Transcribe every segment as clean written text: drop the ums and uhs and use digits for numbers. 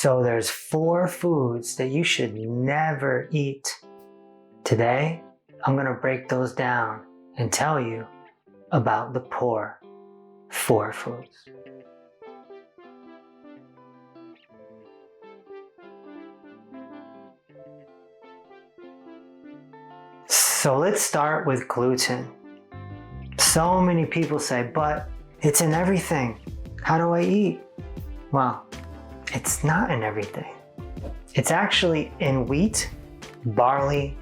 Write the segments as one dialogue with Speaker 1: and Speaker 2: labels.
Speaker 1: So there's 4 foods that you should never eat. Today, I'm going to break those down and tell you about the poor 4 foods. So let's start with gluten. So many people say, but it's in everything. How do I eat? Well, it's not in everything. It's actually in wheat, barley,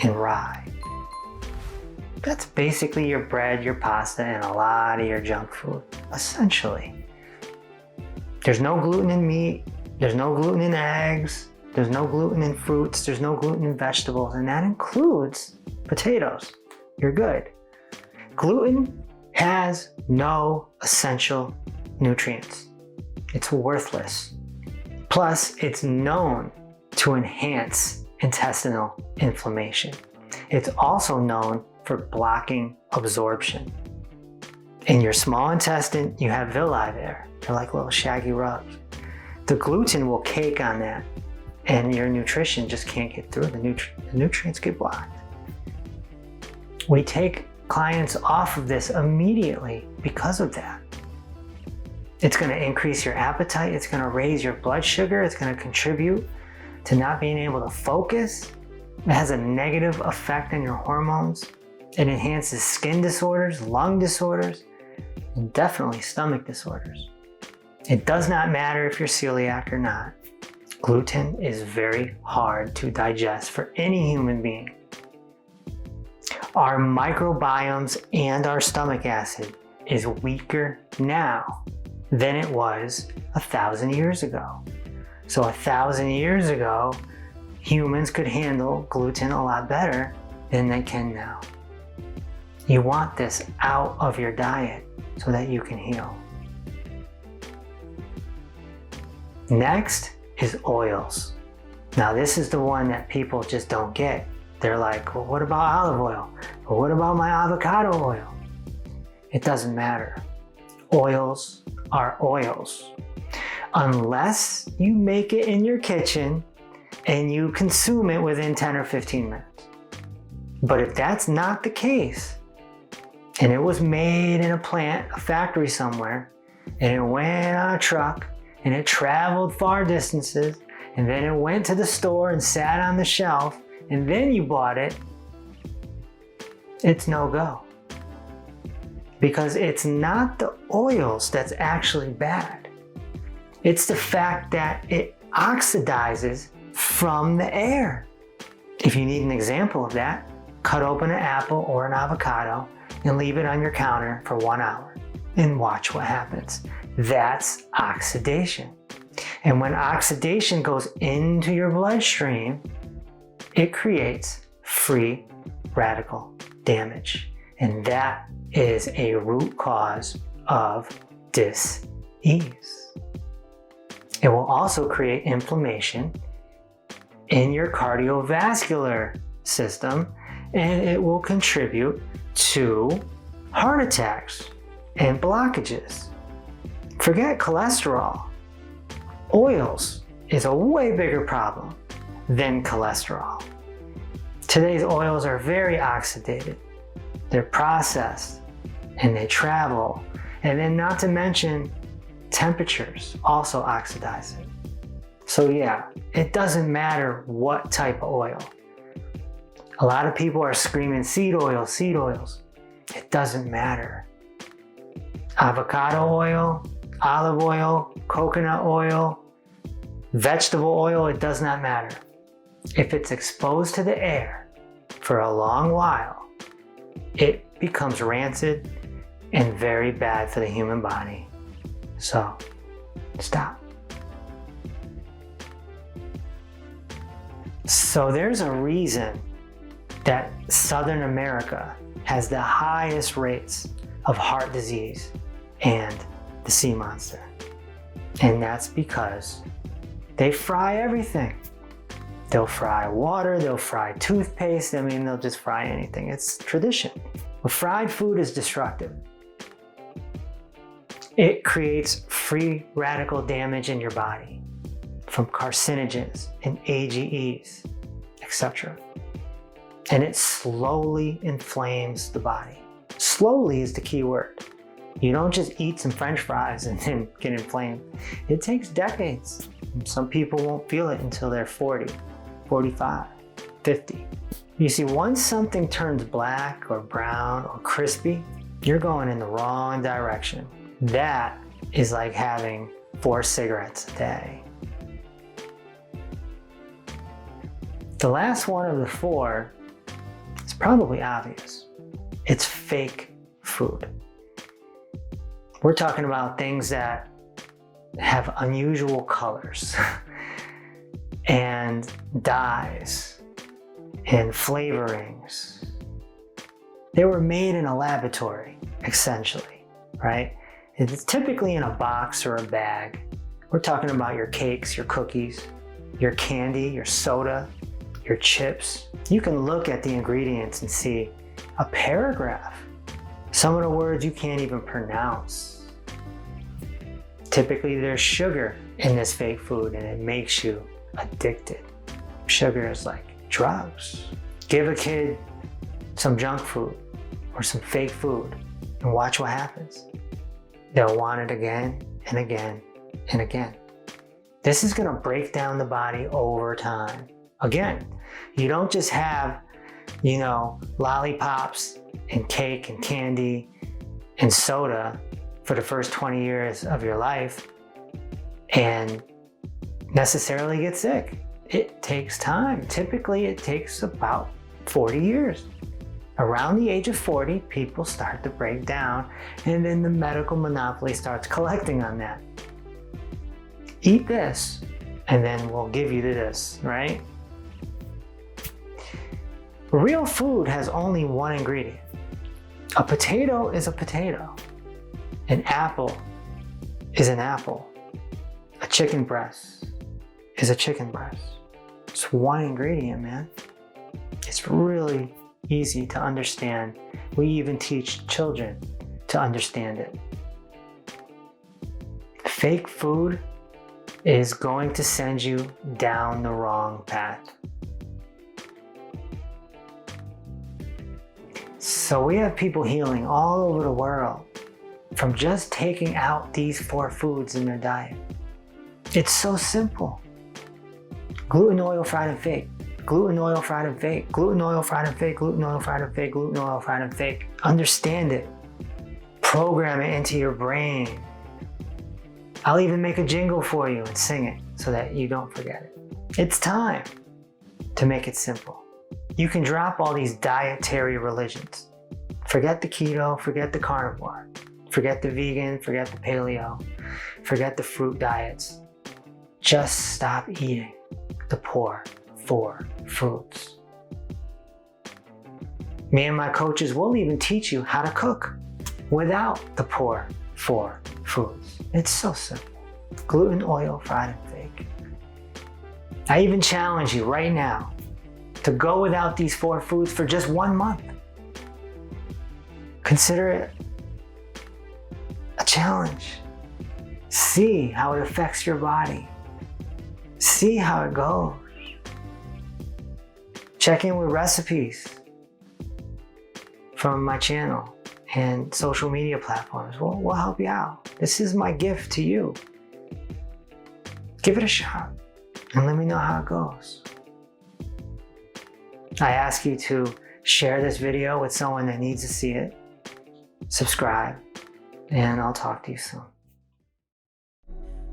Speaker 1: and rye. That's basically your bread, your pasta, and a lot of your junk food, essentially. There's no gluten in meat, there's no gluten in eggs, there's no gluten in fruits, there's no gluten in vegetables, and that includes potatoes. You're good. Gluten has no essential nutrients. It's worthless. Plus, it's known to enhance intestinal inflammation. It's also known for blocking absorption. In your small intestine, you have villi there. They're like little shaggy rugs. The gluten will cake on that, and your nutrition just can't get through. The nutrients get blocked. We take clients off of this immediately because of that. It's going to increase your appetite. It's going to raise your blood sugar. It's going to contribute to not being able to focus. It has a negative effect on your hormones. It enhances skin disorders, lung disorders, and definitely stomach disorders. It does not matter if you're celiac or not. Gluten is very hard to digest for any human being. Our microbiomes and our stomach acid is weaker now than it was 1,000 years ago. So 1,000 years ago, humans could handle gluten a lot better than they can now. You want this out of your diet so that you can heal. Next is oils. Now this is the one that people just don't get. They're like, well, what about olive oil? Well, what about my avocado oil? It doesn't matter. Oils are oils. Unless you make it in your kitchen and you consume it within 10 or 15 minutes. But if that's not the case, and it was made in a plant, a factory somewhere, and it went on a truck, and it traveled far distances, and then it went to the store and sat on the shelf, and then you bought it, it's no go. Because it's not the oils that's actually bad. It's the fact that it oxidizes from the air. If you need an example of that, cut open an apple or an avocado and leave it on your counter for 1 hour and watch what happens. That's oxidation. And when oxidation goes into your bloodstream, it creates free radical damage. And that is a root cause of dis-ease. It will also create inflammation in your cardiovascular system, and it will contribute to heart attacks and blockages. Forget cholesterol. Oils is a way bigger problem than cholesterol. Today's oils are very oxidated. They're processed and they travel. And then not to mention temperatures also oxidize it. So yeah, it doesn't matter what type of oil. A lot of people are screaming seed oils. It doesn't matter. Avocado oil, olive oil, coconut oil, vegetable oil, it does not matter. If it's exposed to the air for a long while, it becomes rancid and very bad for the human body. So, stop. So there's a reason that Southern America has the highest rates of heart disease and the sea monster. And that's because they fry everything. They'll fry water, they'll fry toothpaste, they'll just fry anything. It's tradition. But fried food is destructive. It creates free radical damage in your body. from carcinogens and AGEs, etc. And it slowly inflames the body. Slowly is the key word. You don't just eat some French fries and then get inflamed. It takes decades. Some people won't feel it until they're 40, 45, 50. You see, once something turns black or brown or crispy, you're going in the wrong direction. That is like having 4 cigarettes a day. The last one of the 4 is probably obvious. It's fake food. We're talking about things that have unusual colors and dyes and flavorings. They were made in a laboratory, essentially, right? It's typically in a box or a bag. We're talking about your cakes, your cookies, your candy, your soda, your chips. You can look at the ingredients and see a paragraph. Some of the words you can't even pronounce. Typically there's sugar in this fake food and it makes you addicted. Sugar is like drugs. Give a kid some junk food or some fake food and watch what happens. They'll want it again and again and again. This is gonna break down the body over time. Again, you don't just have, lollipops and cake and candy and soda for the first 20 years of your life and necessarily get sick. It takes time. Typically, it takes about 40 years. Around the age of 40, people start to break down, and then the medical monopoly starts collecting on that. Eat this, and then we'll give you this, right? Real food has only one ingredient. A potato is a potato. An apple is an apple. A chicken breast is a chicken breast. It's one ingredient, man. It's really easy to understand. We even teach children to understand it. Fake food is going to send you down the wrong path. So we have people healing all over the world from just taking out these 4 foods in their diet. It's so simple. Gluten, oil, fried and fake. Gluten, oil, fried and fake. Gluten, oil, fried and fake. Gluten, oil, fried and fake. Gluten, oil, fried and fake. Understand it. Program it into your brain. I'll even make a jingle for you and sing it so that you don't forget it. It's time to make it simple. You can drop all these dietary religions. Forget the keto, forget the carnivore, forget the vegan, forget the paleo, forget the fruit diets. Just stop eating the poor 4 foods. Me and my coaches will even teach you how to cook without the poor 4 foods. It's so simple. Gluten, oil, fried and fake. I even challenge you right now to go without these 4 foods for just 1 month. Consider it a challenge. See how it affects your body. See how it goes. Check in with recipes from my channel and social media platforms. We'll help you out. This is my gift to you. Give it a shot and let me know how it goes. I ask you to share this video with someone that needs to see it. Subscribe, and I'll talk to you soon.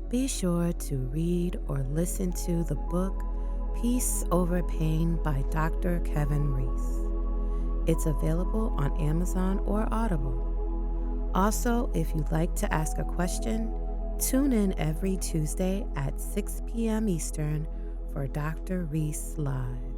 Speaker 2: Be sure to read or listen to the book Peace Over Pain by Dr. Kevin Reese. It's available on Amazon or Audible. Also, if you'd like to ask a question, tune in every Tuesday at 6 p.m. Eastern for Dr. Reese Live.